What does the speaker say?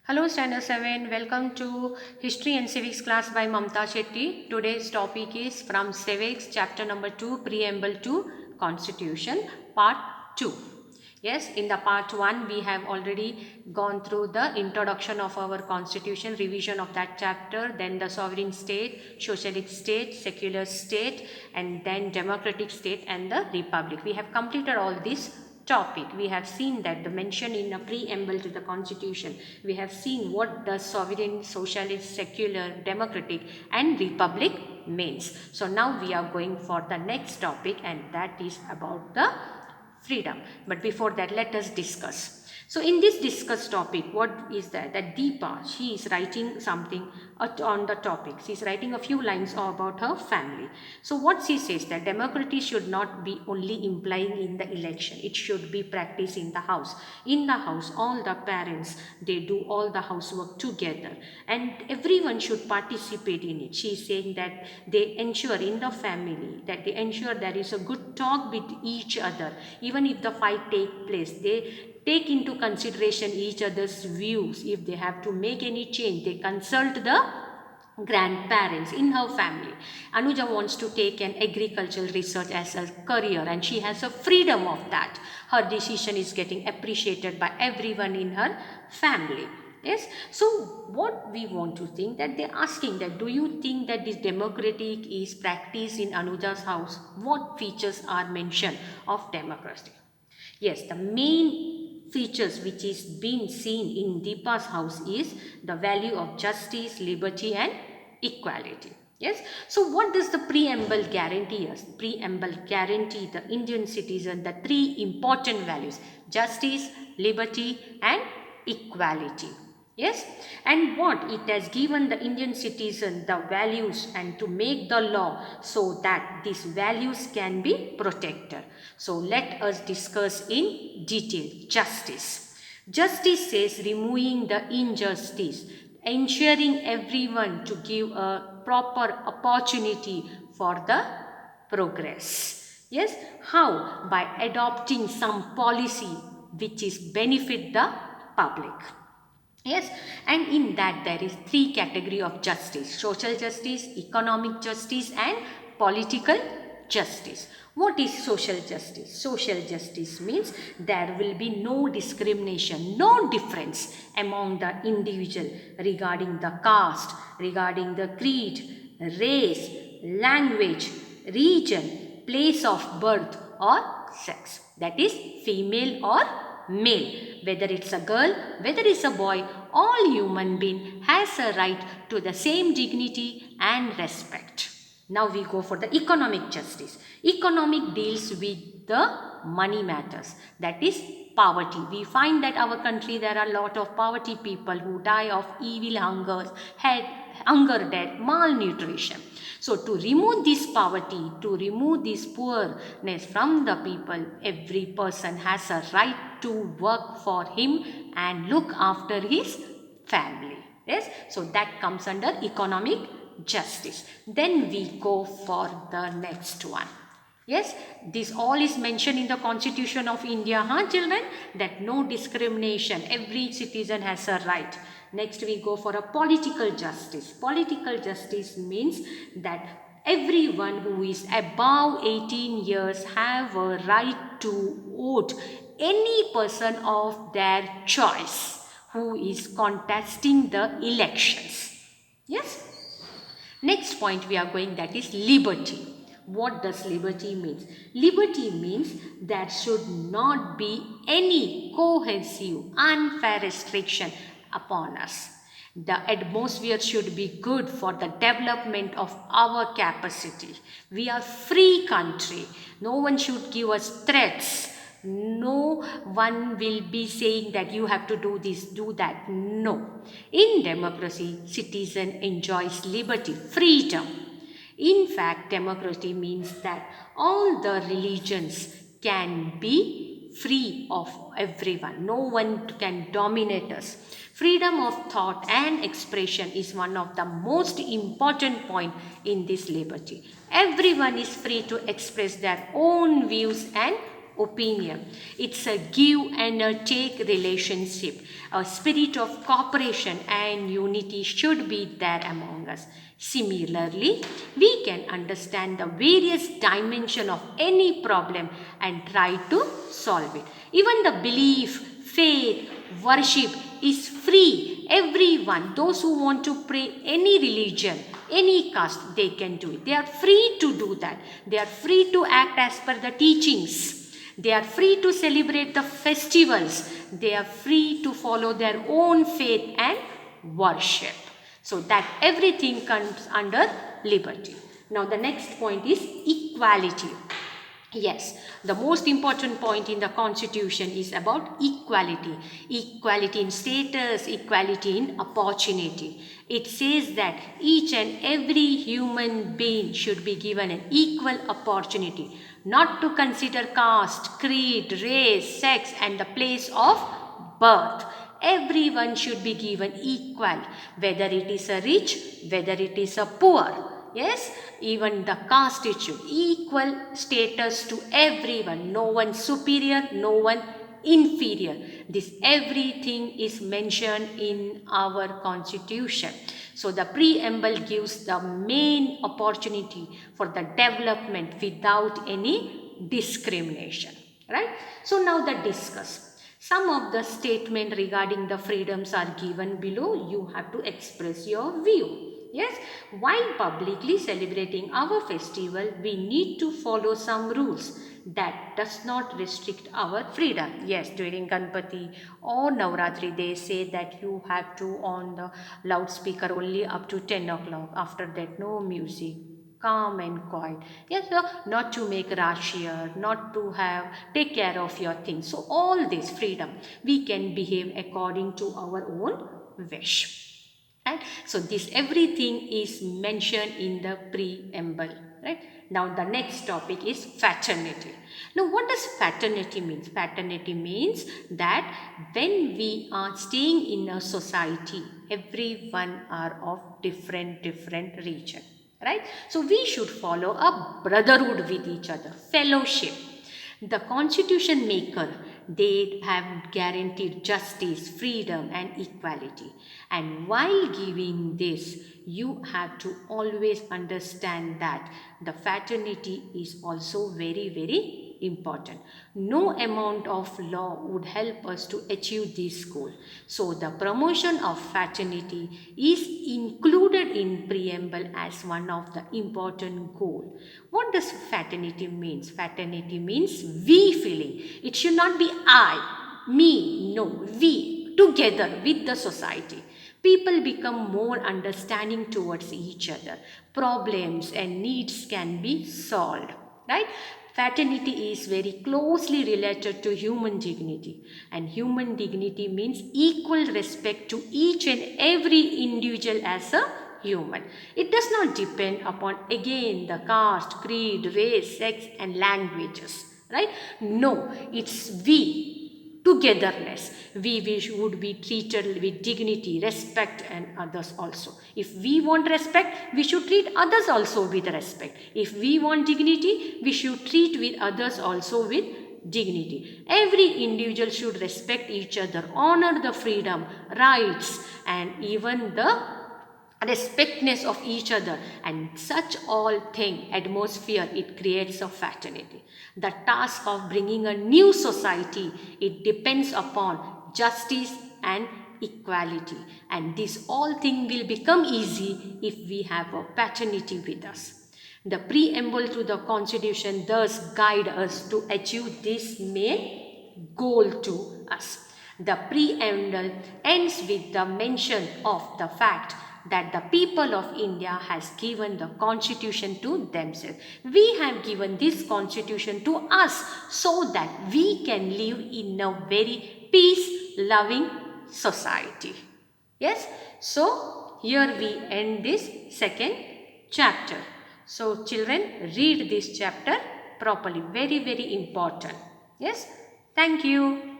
Hello Standard 7, welcome to History and Civics class by Mamta Shetty. Today's topic is from Civics chapter number 2 Preamble to Constitution part 2. Yes, in the part 1 we have already gone through the introduction of our constitution, revision of that chapter, then the sovereign state, socialist state, secular state, and then democratic state and the republic. We have completed all these topic. We have seen that the mention in a preamble to the constitution, we have seen what does sovereign, socialist, secular, democratic and republic means. So now we are going for the next topic, and that is about the freedom. But before that, let us discuss. So in this discuss topic, what is that Deepa, she is writing something on the topic. She is writing a few lines about her family. So what she says, that democracy should not be only implying in the election, it should be practiced in the house. In the house, all the parents, they do all the housework together and everyone should participate in it. She is saying that they ensure in the family, that they ensure there is a good talk with each other. Even if the fight take place, they take into consideration each other's views. If they have to make any change, they consult the grandparents in her family. Anuja wants to take an agricultural research as a career and she has a freedom of that. Her decision is getting appreciated by everyone in her family. Yes, so what we want to think, that they're asking that do you think that this democratic is practiced in Anuja's house? What features are mentioned of democracy? Yes, the main features which is being seen in Deepa's house is the value of justice, liberty and equality. Yes, so what does the preamble guarantee us? Preamble guarantee the Indian citizen the three important values: justice, liberty and equality. Yes, and what it has given the Indian citizen the values and to make the law so that these values can be protected. So let us discuss in detail. Justice. Justice says removing the injustice, ensuring everyone to give a proper opportunity for the progress. Yes, how? By adopting some policy which is benefit the public. Yes, and in that there is three category of justice: social justice, economic justice and political justice. What is social justice? Social justice means there will be no discrimination, no difference among the individual regarding the caste, regarding the creed, race, language, region, place of birth or sex. That is female or male. Whether it's a girl, whether it's a boy, all human being has a right to the same dignity and respect. Now we go for the economic justice. Economic deals with the money matters, that is poverty. We find that our country there are a lot of poverty people who die of evil hungers, hunger, death, malnutrition. So to remove this poverty, to remove this poorness from the people, every person has a right to work for him and look after his family. Yes, so that comes under economic justice. Then we go for the next one. Yes, this all is mentioned in the Constitution of India, huh, children? That no discrimination, every citizen has a right. Next, we go for a political justice. Political justice means that everyone who is above 18 years have a right to vote any person of their choice who is contesting the elections. Yes. Next point we are going, that is liberty. What does liberty means? Liberty means there should not be any coercive, unfair restriction upon us. The atmosphere should be good for the development of our capacity. We are free country. No one should give us threats. No one will be saying that you have to do this, do that. No. In democracy, citizen enjoys liberty, freedom. In fact, democracy means that all the religions can be free of everyone. No one can dominate us. Freedom of thought and expression is one of the most important point in this liberty. Everyone is free to express their own views and opinion. It's a give and a take relationship. A spirit of cooperation and unity should be there among us. Similarly, we can understand the various dimensions of any problem and try to solve it. Even the belief, faith, worship is free. Everyone, those who want to pray any religion, any caste, they can do it. They are free to do that. They are free to act as per the teachings. They are free to celebrate the festivals. They are free to follow their own faith and worship. So that everything comes under liberty. Now the next point is equality. Yes, the most important point in the constitution is about equality. Equality in status, equality in opportunity. It says that each and every human being should be given an equal opportunity, not to consider caste, creed, race, sex and the place of birth. Everyone should be given equal, whether it is a rich, whether it is a poor. Yes, even the caste, it should equal status to everyone. No one superior, no one inferior. This everything is mentioned in our constitution. So the preamble gives the main opportunity for the development without any discrimination. Right? So now the discuss. Some of the statement regarding the freedoms are given below. You have to express your view. Yes, while publicly celebrating our festival, we need to follow some rules that does not restrict our freedom. Yes, during Ganpati or Navratri, they say that you have to on the loudspeaker only up to 10 o'clock. After that, no music. Calm and quiet. Yes, so not to make rashier, not to take care of your things. So all this freedom, we can behave according to our own wish. Right? So this everything is mentioned in the preamble. Right? Now the next topic is fraternity. Now what does fraternity mean? Fraternity means that when we are staying in a society, everyone are of different region. Right? So we should follow a brotherhood with each other, fellowship. The constitution maker, they have guaranteed justice, freedom and equality. And while giving this, you have to always understand that the fraternity is also very important. No amount of law would help us to achieve this goal. So the promotion of fraternity is included in preamble as one of the important goal. What does fraternity means? Fraternity means we feeling. It should not be I, me, no, we, together with the society. People become more understanding towards each other. Problems and needs can be solved. Right? Fraternity is very closely related to human dignity, and human dignity means equal respect to each and every individual as a human. It does not depend upon again the caste, creed, race, sex and languages. Right? No, it's we. Togetherness. We would be treated with dignity, respect and others also. If we want respect, we should treat others also with respect. If we want dignity, we should treat with others also with dignity. Every individual should respect each other, honor the freedom, rights and even the respectness of each other, and such all thing atmosphere, it creates a fraternity. The task of bringing a new society, it depends upon justice and equality, and this all thing will become easy if we have a fraternity with us. The preamble to the constitution thus guide us to achieve this main goal to us. The preamble ends with the mention of the fact that the people of India has given the constitution to themselves. We have given this constitution to us so that we can live in a very peace-loving society. Yes, so here we end this second chapter. So children, read this chapter properly. Very important. Yes, thank you.